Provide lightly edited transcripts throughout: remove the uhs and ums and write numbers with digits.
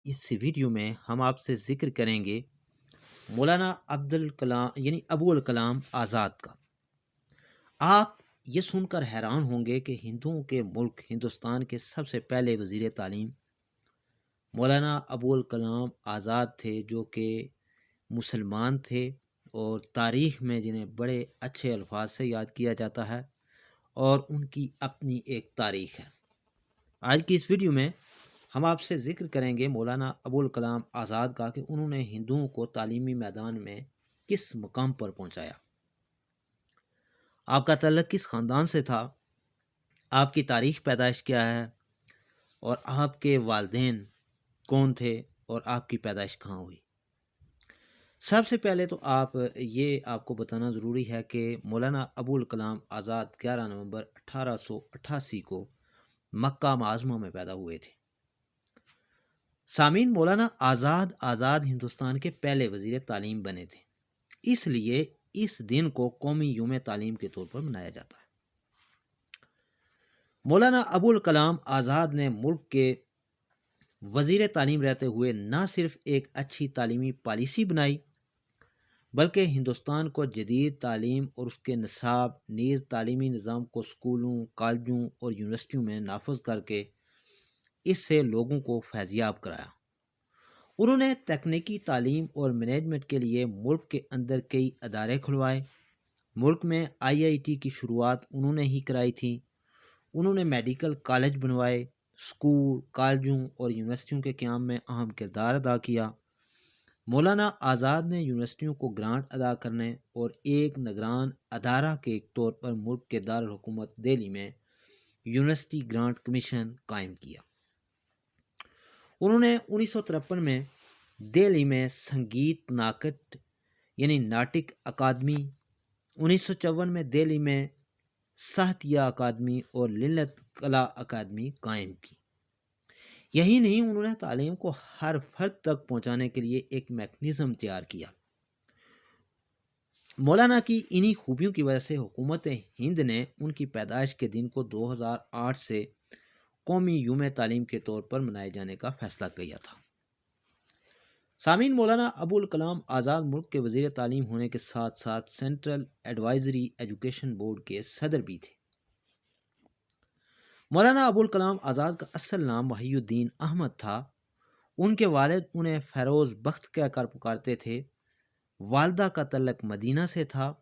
اس video میں ہم آپ سے ذکر کریں گے مولانا ابو الکلام آزاد کا۔ آپ یہ سن کر حیران ہوں گے کہ ہندوؤں کے ملک ہندوستان کے سب سے پہلے وزیر تعلیم مولانا ابو الکلام آزاد تھے، جو کہ مسلمان تھے اور تاریخ میں جنہیں بڑے اچھے الفاظ سے یاد کیا جاتا ہے اور ان کی اپنی ایک تاریخ ہے۔ آج کی اس ویڈیو میں ہم آپ سے ذکر کریں گے مولانا ابو الکلام آزاد کا کہ انہوں نے ہندوؤں کو تعلیمی میدان میں کس مقام پر پہنچایا، آپ کا تعلق کس خاندان سے تھا، آپ کی تاریخ پیدائش کیا ہے اور آپ کے والدین کون تھے اور آپ کی پیدائش کہاں ہوئی۔ سب سے پہلے تو آپ کو بتانا ضروری ہے کہ مولانا ابو الکلام آزاد 11 نومبر 1888 کو مکہ معظمہ میں پیدا ہوئے تھے۔ سامعین، مولانا آزاد ہندوستان کے پہلے وزیر تعلیم بنے تھے، اس لیے اس دن کو قومی یوم تعلیم کے طور پر منایا جاتا ہے۔ مولانا ابو الکلام آزاد نے ملک کے وزیر تعلیم رہتے ہوئے نہ صرف ایک اچھی تعلیمی پالیسی بنائی، بلکہ ہندوستان کو جدید تعلیم اور اس کے نصاب نیز تعلیمی نظام کو اسکولوں، کالجوں اور یونیورسٹیوں میں نافذ کر کے اس سے لوگوں کو فیضیاب کرایا۔ انہوں نے تکنیکی تعلیم اور مینجمنٹ کے لیے ملک کے اندر کئی ادارے کھلوائے۔ ملک میں IIT کی شروعات انہوں نے ہی کرائی تھی۔ انہوں نے میڈیکل کالج بنوائے، اسکول، کالجوں اور یونیورسٹیوں کے قیام میں اہم کردار ادا کیا۔ مولانا آزاد نے یونیورسٹیوں کو گرانٹ ادا کرنے اور ایک نگران ادارہ کے طور پر ملک کے دارالحکومت دہلی میں یونیورسٹی گرانٹ کمیشن قائم کیا۔ انہوں نے 1953 میں دہلی میں سنگیت ناٹک اکادمی، 1954 میں دہلی میں ساہتیہ اکادمی اور للت کلا اکادمی قائم کی۔ یہی نہیں، انہوں نے تعلیم کو ہر فرد تک پہنچانے کے لیے ایک میکنزم تیار کیا۔ مولانا کی انہی خوبیوں کی وجہ سے حکومت ہند نے ان کی پیدائش کے دن کو 2008 سے قومی یوم تعلیم کے طور پر منائے جانے کا فیصلہ کیا تھا۔ سامعین، مولانا ابو الکلام آزاد ملک کے وزیر تعلیم ہونے کے ساتھ ساتھ سینٹرل ایڈوائزری ایجوکیشن بورڈ کے صدر بھی تھے۔ مولانا ابو الکلام آزاد کا اصل نام وحی الدین احمد تھا۔ ان کے والد انہیں فیروز بخت کہہ کر پکارتے تھے۔ والدہ کا تعلق مدینہ سے تھا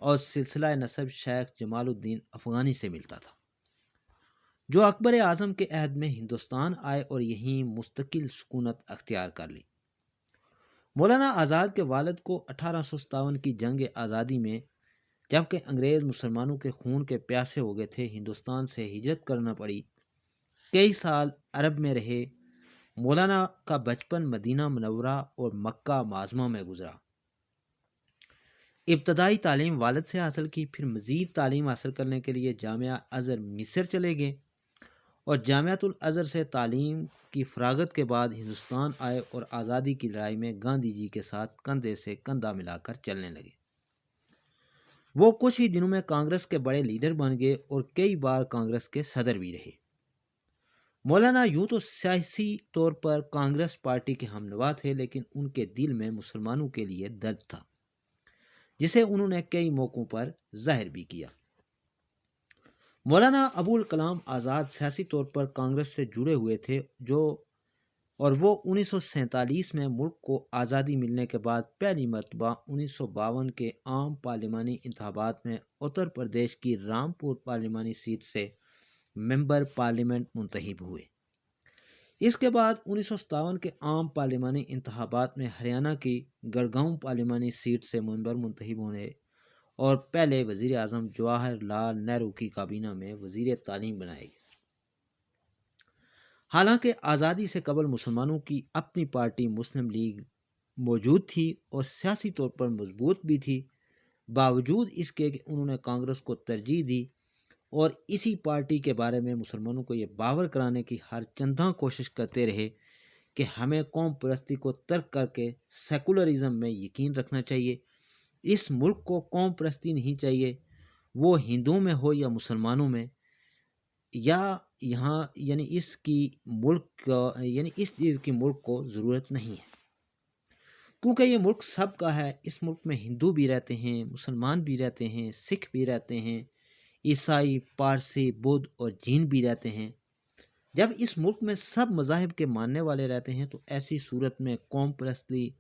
اور سلسلہ نسب شیخ جمال الدین افغانی سے ملتا تھا، جو اکبر اعظم کے عہد میں ہندوستان آئے اور یہیں مستقل سکونت اختیار کر لی۔ مولانا آزاد کے والد کو 1857 کی جنگ آزادی میں، جبکہ انگریز مسلمانوں کے خون کے پیاسے ہو گئے تھے، ہندوستان سے ہجرت کرنا پڑی۔ کئی سال عرب میں رہے۔ مولانا کا بچپن مدینہ منورہ اور مکہ معظمہ میں گزرا۔ ابتدائی تعلیم والد سے حاصل کی، پھر مزید تعلیم حاصل کرنے کے لیے جامعہ ازہر مصر چلے گئے اور جامعۃ الازہر سے تعلیم کی فراغت کے بعد ہندوستان آئے اور آزادی کی لڑائی میں گاندھی جی کے ساتھ کندھے سے کندھا ملا کر چلنے لگے۔ وہ کچھ ہی دنوں میں کانگریس کے بڑے لیڈر بن گئے اور کئی بار کانگریس کے صدر بھی رہے۔ مولانا یوں تو سیاسی طور پر کانگریس پارٹی کے ہمنوا تھے، لیکن ان کے دل میں مسلمانوں کے لیے درد تھا، جسے انہوں نے کئی موقعوں پر ظاہر بھی کیا۔ مولانا ابو الکلام آزاد سیاسی طور پر کانگریس سے جڑے ہوئے تھے، اور وہ 1947 میں ملک کو آزادی ملنے کے بعد پہلی مرتبہ 1952 کے عام پارلیمانی انتخابات میں اتر پردیش کی رامپور پارلیمانی سیٹ سے ممبر پارلیمنٹ منتخب ہوئے۔ اس کے بعد 1957 کے عام پارلیمانی انتخابات میں ہریانہ کی گڑگاؤں پارلیمانی سیٹ سے ممبر منتخب ہونے اور پہلے وزیر اعظم جواہر لال نہرو کی کابینہ میں وزیر تعلیم بنائے گئے۔ حالانکہ آزادی سے قبل مسلمانوں کی اپنی پارٹی مسلم لیگ موجود تھی اور سیاسی طور پر مضبوط بھی تھی، باوجود اس کے کہ انہوں نے کانگریس کو ترجیح دی اور اسی پارٹی کے بارے میں مسلمانوں کو یہ باور کرانے کی ہر چنداں کوشش کرتے رہے کہ ہمیں قوم پرستی کو ترک کر کے سیکولرزم میں یقین رکھنا چاہیے، اس ملک کو قوم پرستی نہیں چاہیے، وہ ہندوؤں میں ہو یا مسلمانوں میں، یا یہاں یعنی اس چیز کی ملک کو ضرورت نہیں ہے، کیونکہ یہ ملک سب کا ہے۔ اس ملک میں ہندو بھی رہتے ہیں، مسلمان بھی رہتے ہیں، سکھ بھی رہتے ہیں، عیسائی، پارسی، بدھ اور جین بھی رہتے ہیں۔ جب اس ملک میں سب مذاہب کے ماننے والے رہتے ہیں تو ایسی صورت میں قوم پرستی،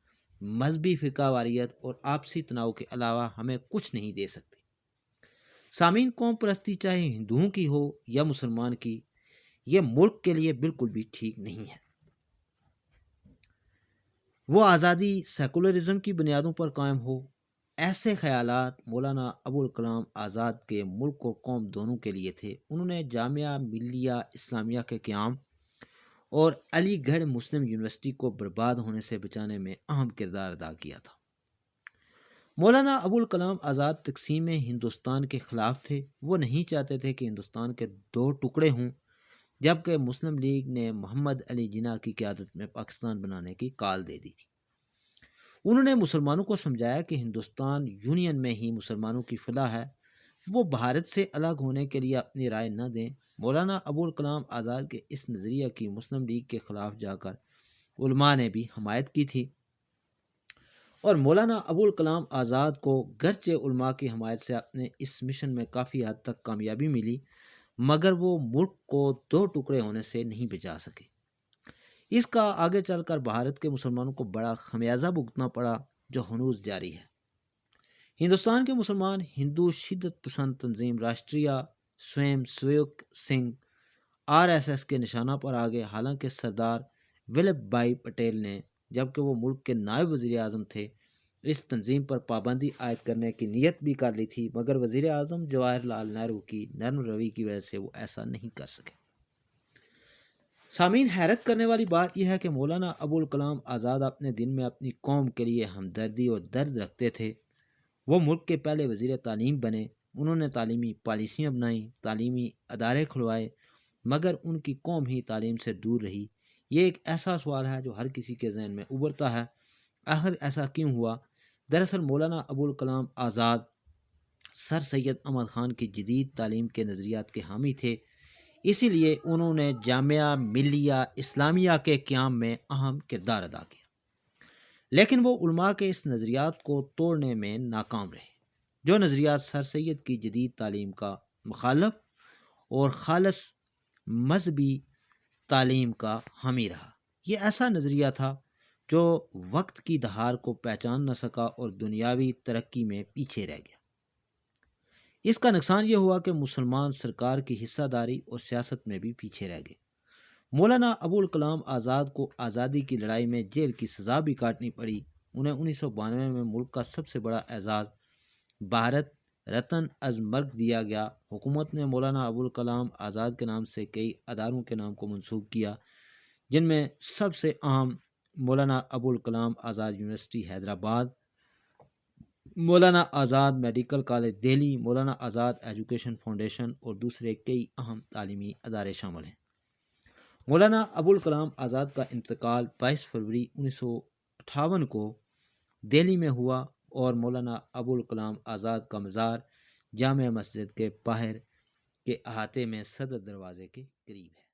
مذہبی فرقہ واریت اور آپسی تناؤ کے علاوہ ہمیں کچھ نہیں دے سکتی۔ سامعین، قوم پرستی چاہے ہندوؤں کی ہو یا مسلمان کی، یہ ملک کے لیے بالکل بھی ٹھیک نہیں ہے۔ وہ آزادی سیکولرزم کی بنیادوں پر قائم ہو، ایسے خیالات مولانا ابوالکلام آزاد کے ملک اور قوم دونوں کے لیے تھے۔ انہوں نے جامعہ ملیہ اسلامیہ کے قیام اور علی گڑھ مسلم یونیورسٹی کو برباد ہونے سے بچانے میں اہم کردار ادا کیا تھا۔ مولانا ابوالکلام آزاد تقسیم ہندوستان کے خلاف تھے۔ وہ نہیں چاہتے تھے کہ ہندوستان کے دو ٹکڑے ہوں، جبکہ مسلم لیگ نے محمد علی جناح کی قیادت میں پاکستان بنانے کی کال دے دی تھی۔ انہوں نے مسلمانوں کو سمجھایا کہ ہندوستان یونین میں ہی مسلمانوں کی فلاح ہے، وہ بھارت سے الگ ہونے کے لیے اپنی رائے نہ دیں۔ مولانا ابوالکلام آزاد کے اس نظریہ کی مسلم لیگ کے خلاف جا کر علماء نے بھی حمایت کی تھی، اور مولانا ابوالکلام آزاد کو گرچہ علماء کی حمایت سے اپنے اس مشن میں کافی حد تک کامیابی ملی، مگر وہ ملک کو دو ٹکڑے ہونے سے نہیں بچا سکے۔ اس کا آگے چل کر بھارت کے مسلمانوں کو بڑا خمیازہ بھگتنا پڑا، جو ہنوز جاری ہے۔ ہندوستان کے مسلمان ہندو شدت پسند تنظیم Rashtriya swim civic Singh RSS کے نشانہ پر آگے، حالانکہ سردار ولبھ بھائی پٹیل نے، جبکہ وہ ملک کے نائب وزیر اعظم تھے، اس تنظیم پر پابندی عائد کرنے کی نیت بھی کر لی تھی، مگر وزیر اعظم جواہر لال نہرو کی نرم روی کی وجہ سے وہ ایسا نہیں کر سکے۔ سامعین، حیرت کرنے والی بات یہ ہے کہ مولانا ابوالکلام آزاد اپنے دل میں اپنی قوم کے لیے ہمدردی اور درد رکھتے تھے۔ وہ ملک کے پہلے وزیر تعلیم بنے، انہوں نے تعلیمی پالیسیاں بنائیں، تعلیمی ادارے کھلوائے، مگر ان کی قوم ہی تعلیم سے دور رہی۔ یہ ایک ایسا سوال ہے جو ہر کسی کے ذہن میں ابھرتا ہے، آخر ایسا کیوں ہوا؟ دراصل مولانا ابوالکلام آزاد سر سید احمد خان کی جدید تعلیم کے نظریات کے حامی تھے، اسی لیے انہوں نے جامعہ ملیہ اسلامیہ کے قیام میں اہم کردار ادا کیا، لیکن وہ علماء کے اس نظریات کو توڑنے میں ناکام رہے۔ جو نظریات سر سید کی جدید تعلیم کا مخالف اور خالص مذہبی تعلیم کا حامی رہا، یہ ایسا نظریہ تھا جو وقت کی دہار کو پہچان نہ سکا اور دنیاوی ترقی میں پیچھے رہ گیا۔ اس کا نقصان یہ ہوا کہ مسلمان سرکار کی حصہ داری اور سیاست میں بھی پیچھے رہ گئے۔ مولانا ابوالکلام آزاد کو آزادی کی لڑائی میں جیل کی سزا بھی کاٹنی پڑی۔ انہیں 1992 میں ملک کا سب سے بڑا اعزاز بھارت رتن از مرگ دیا گیا۔ حکومت نے مولانا ابوالکلام آزاد کے نام سے کئی اداروں کے نام کو منسوخ کیا، جن میں سب سے اہم Maulana Abul Kalam Azad university Hyderabad, Maulana Azad medical college Delhi, Maulana Azad education foundation اور دوسرے کئی اہم تعلیمی ادارے شامل ہیں۔ مولانا ابوالکلام آزاد کا انتقال 22 فروری 1958 کو دہلی میں ہوا، اور مولانا ابوالکلام آزاد کا مزار جامع مسجد کے باہر کے احاطے میں صدر دروازے کے قریب ہے۔